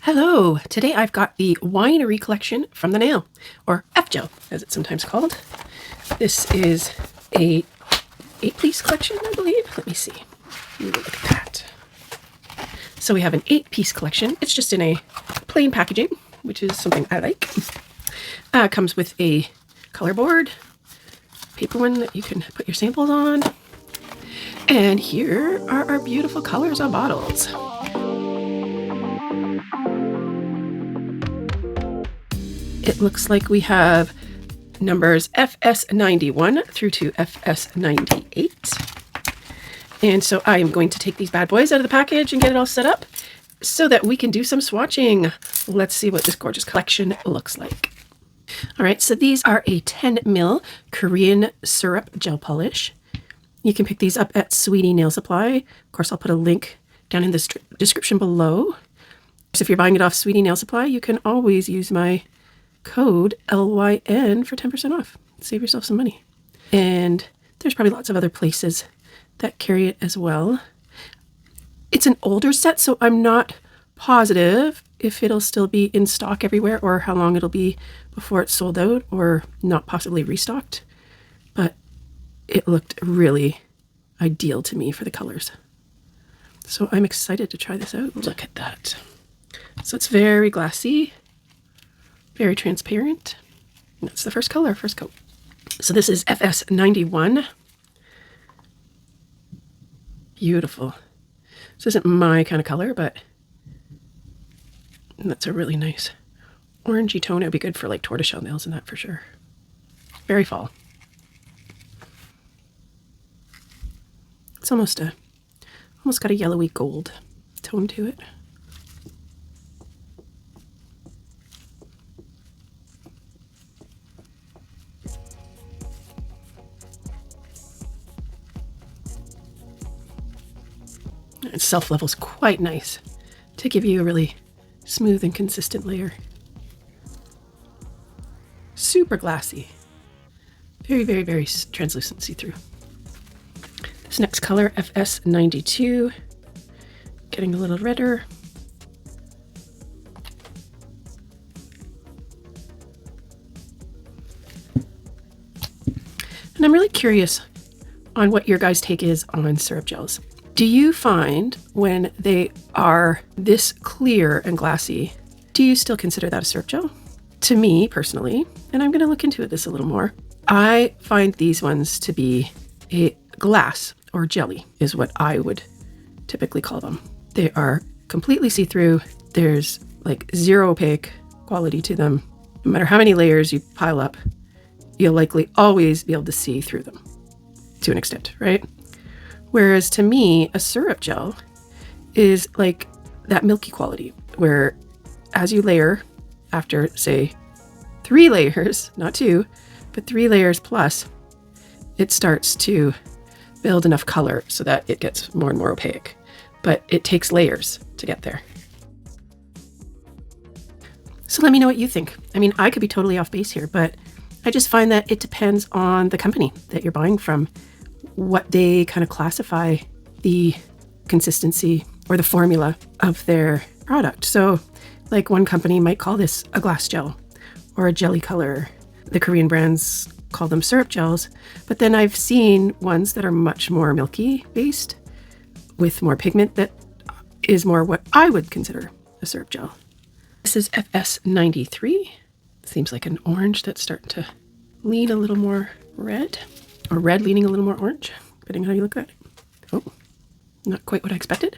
Hello, today I've got the Winery collection from the nail, or Fgel as it's sometimes called. This is a 8-piece collection, I believe. Let me see. Look at that. So we have an 8-piece collection. It's just in a plain packaging, which is something I like. Comes with a color board, paper one that you can put your samples on. And here are our beautiful colors on bottles. It looks like we have numbers FS91 through to FS98. And so I am going to take these bad boys out of the package and get it all set up so that we can do some swatching. Let's see what this gorgeous collection looks like. All right, so these are a 10 ml Korean syrup gel polish. You can pick these up at Sweetie Nail Supply. Of course, I'll put a link down in the description below. So if you're buying it off Sweetie Nail Supply, you can always use my code LYN for 10% off. Save yourself some money. And there's probably lots of other places that carry it as well. It's an older set, so I'm not positive if it'll still be in stock everywhere or how long it'll be before it's sold out or not possibly restocked. But it looked really ideal to me for the colors. So I'm excited to try this out. Look at that. So it's very glassy. Very transparent. That's the first color, first coat. So this is FS91. Beautiful. This isn't my kind of color, but that's a really nice orangey tone. It would be good for like tortoiseshell nails and that for sure. Very fall. It's almost got a yellowy gold tone to it. Its self level is quite nice to give you a really smooth and consistent layer. Super glassy. Very, very, very translucent see-through. This next color, FS92, getting a little redder. And I'm really curious on what your guys' take is on syrup gels. Do you find when they are this clear and glassy, do you still consider that a syrup gel? To me personally, and I'm going to look into this a little more, I find these ones to be a glass or jelly is what I would typically call them. They are completely see-through. There's like zero opaque quality to them. No matter how many layers you pile up, you'll likely always be able to see through them to an extent, right? Whereas to me, a syrup gel is like that milky quality where as you layer after, say, 3 layers, not 2, but 3 layers plus, it starts to build enough color so that it gets more and more opaque. But it takes layers to get there. So let me know what you think. I mean, I could be totally off base here, but I just find that it depends on the company that you're buying from, what they kind of classify the consistency or the formula of their product. So like one company might call this a glass gel or a jelly color. The Korean brands call them syrup gels, but then I've seen ones that are much more milky based with more pigment that is more what I would consider a syrup gel. This is FS93. Seems like an orange that's starting to lean a little more red. Or red leaning a little more orange, depending on how you look at it. Oh, not quite what I expected.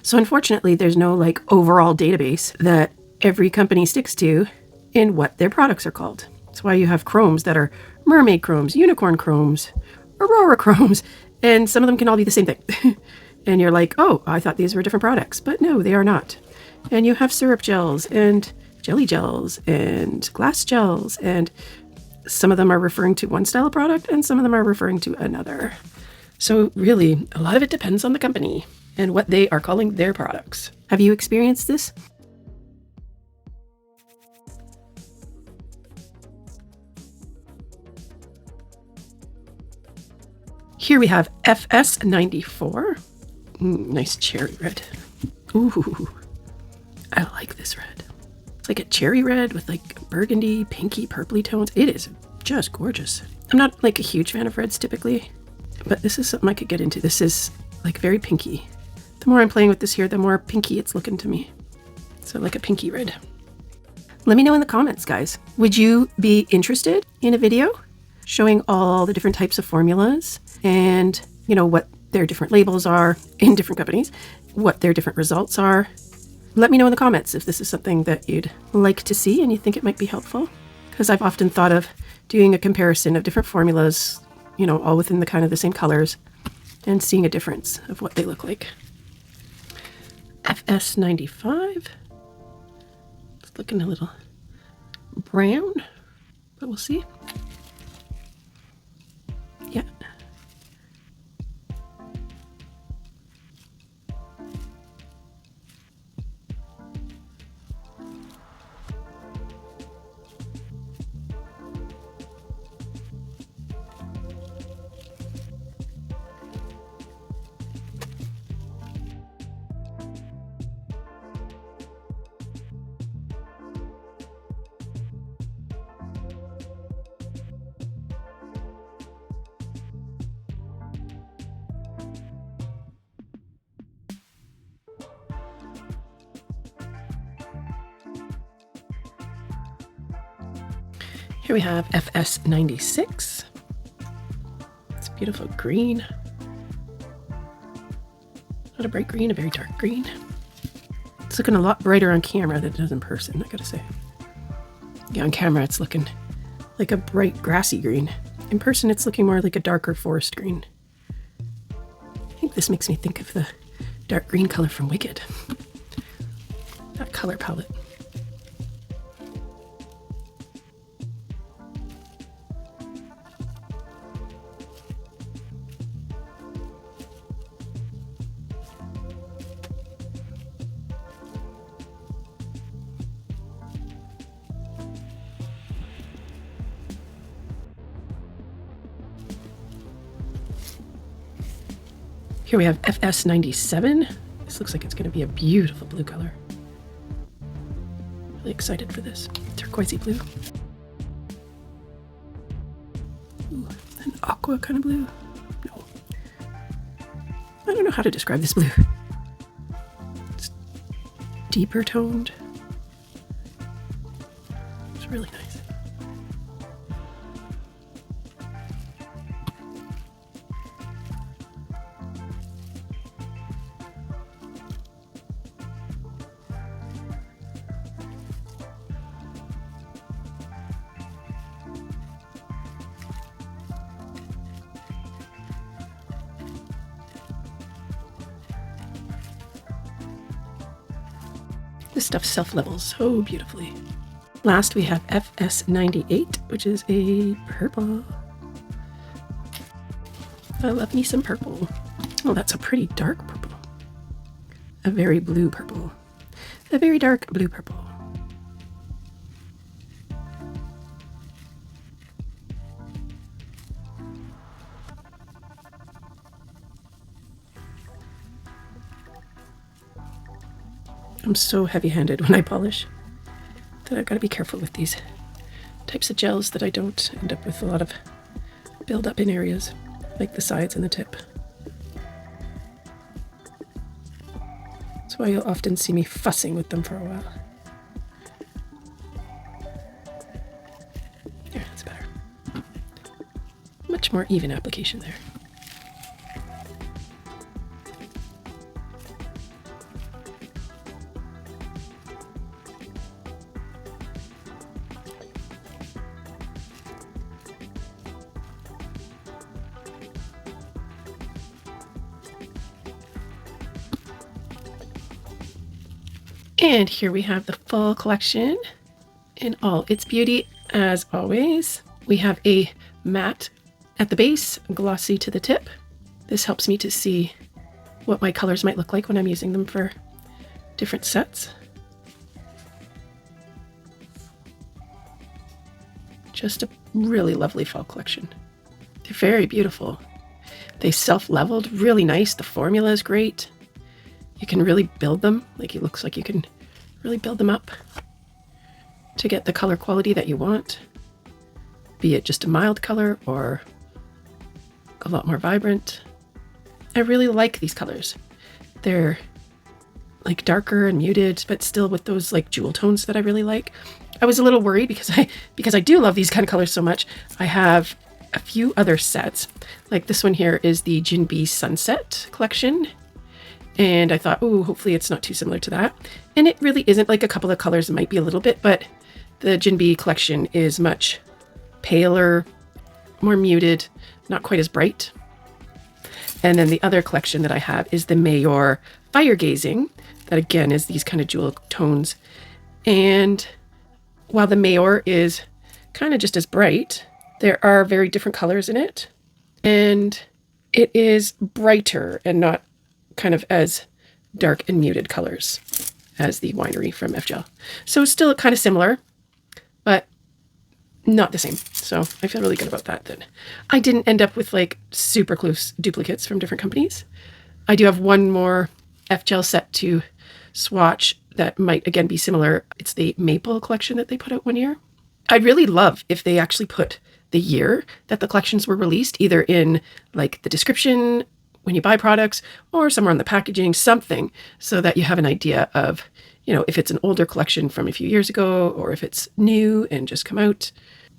So unfortunately, there's no like overall database that every company sticks to in what their products are called. That's why you have chromes that are mermaid chromes, unicorn chromes, aurora chromes, and some of them can all be the same thing. And you're like, oh, I thought these were different products, but no, they are not. And you have syrup gels and jelly gels and glass gels, and some of them are referring to one style of product and some of them are referring to another. So really, a lot of it depends on the company and what they are calling their products. Have you experienced this? Here we have FS94. Nice cherry red. Ooh, I like this red. It's like a cherry red with like burgundy, pinky, purpley tones. It is just gorgeous. I'm not like a huge fan of reds typically, but this is something I could get into. This is like very pinky. The more I'm playing with this here, the more pinky it's looking to me. So like a pinky red. Let me know in the comments, guys. Would you be interested in a video showing all the different types of formulas and, you know, what their different labels are in different companies, what their different results are? Let me know in the comments if this is something that you'd like to see and you think it might be helpful. Because I've often thought of doing a comparison of different formulas, you know, all within the kind of the same colors and seeing a difference of what they look like. FS95. It's looking a little brown, but we'll see. Yeah. Here we have FS96. It's a beautiful green. Not a bright green, a very dark green. It's looking a lot brighter on camera than it does in person, I gotta say. Yeah, on camera it's looking like a bright grassy green. In person it's looking more like a darker forest green. I think this makes me think of the dark green color from Wicked. That color palette. Here we have FS97. This looks like it's going to be a beautiful blue color. Really excited for this. Turquoisey blue. Ooh, an aqua kind of blue. No. I don't know how to describe this blue. It's deeper toned. It's really nice. This stuff self-levels so beautifully. Last we have FS98, which is a purple. I love me some purple. Oh, that's a pretty dark purple. A very blue purple. A very dark blue purple. I'm so heavy-handed when I polish that I've got to be careful with these types of gels that I don't end up with a lot of build-up in areas like the sides and the tip. That's why you'll often see me fussing with them for a while. Yeah, that's better. Much more even application there. And here we have the full collection in all its beauty. As always, we have a matte at the base, glossy to the tip. This helps me to see what my colors might look like when I'm using them for different sets. Just a really lovely fall collection. They're very beautiful. They self-leveled really nice. The formula is great. You can really build them. Like it looks like you can really build them up to get the color quality that you want, be it just a mild color or a lot more vibrant. I really like these colors. They're like darker and muted, but still with those like jewel tones that I really like. I was a little worried because I do love these kind of colors so much. I have a few other sets. Like this one here is the Jinbei Sunset collection. And I thought, oh, hopefully it's not too similar to that. And it really isn't. Like a couple of colors might be a little bit, but the Jinbei collection is much paler, more muted, not quite as bright. And then the other collection that I have is the Mayor Fire Gazing. That again is these kind of jewel tones. And while the Mayor is kind of just as bright, there are very different colors in it. And it is brighter and not kind of as dark and muted colors as the Winery from Fgel. So still kind of similar, but not the same. So I feel really good about that I didn't end up with like super close duplicates from different companies. I do have one more Fgel set to swatch that might again be similar. It's the Maple collection that they put out one year. I'd really love if they actually put the year that the collections were released, either in like the description when you buy products or somewhere on the packaging, something so that you have an idea of, you know, if it's an older collection from a few years ago or if it's new and just come out.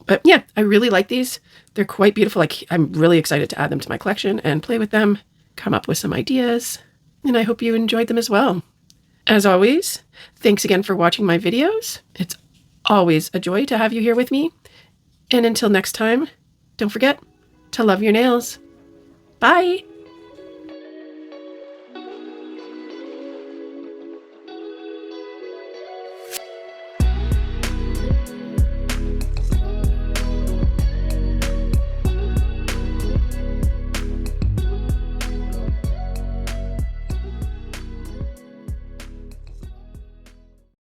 But yeah, I really like these. They're quite beautiful. Like I'm really excited to add them to my collection and play with them, come up with some ideas, and I hope you enjoyed them as well. As always, thanks again for watching my videos. It's always a joy to have you here with me. And until next time, don't forget to love your nails. Bye.